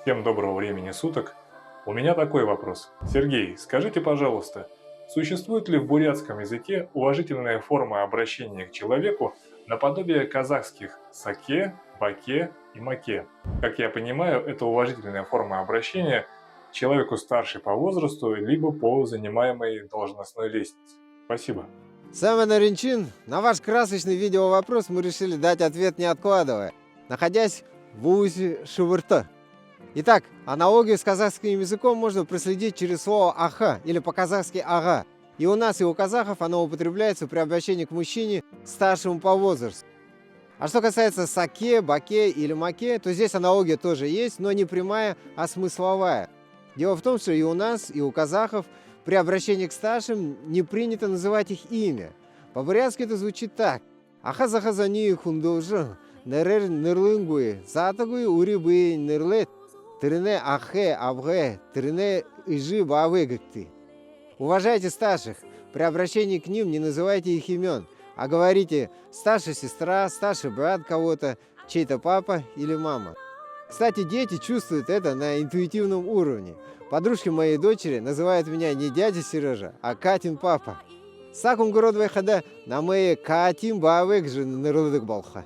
Всем доброго времени суток. У меня такой вопрос. Сергей, скажите, пожалуйста, существует ли в бурятском языке уважительная форма обращения к человеку наподобие казахских «саке», «баке» и «маке»? Как я понимаю, это уважительная форма обращения к человеку старше по возрасту, либо по занимаемой должностной лестнице. Спасибо. Самый Наринчин, на ваш красочный видеовопрос мы решили дать ответ не откладывая, находясь в УЗИ Шувырта. Итак, аналогию с казахским языком можно проследить через слово «аха» или по-казахски «ага». И у нас, и у казахов оно употребляется при обращении к мужчине, старшему по возрасту. А что касается саке, баке или маке, то здесь аналогия тоже есть, но не прямая, а смысловая. Дело в том, что и у нас, и у казахов при обращении к старшим не принято называть их имя. По-бурятски это звучит так. Ахазахазани хундужу, нерер нерлынгуи, затагуи урибы нерлет, трине ахе авге, трине ижи бавыгакты. Уважайте старших, при обращении к ним не называйте их имен, а говорите «старшая сестра», «старший брат кого-то», «чей-то папа» или «мама». Кстати, дети чувствуют это на интуитивном уровне. Подружки моей дочери называют меня не дядя Сережа, а Катин папа. Сакум город выхода на моей Катин бавек же народок балха.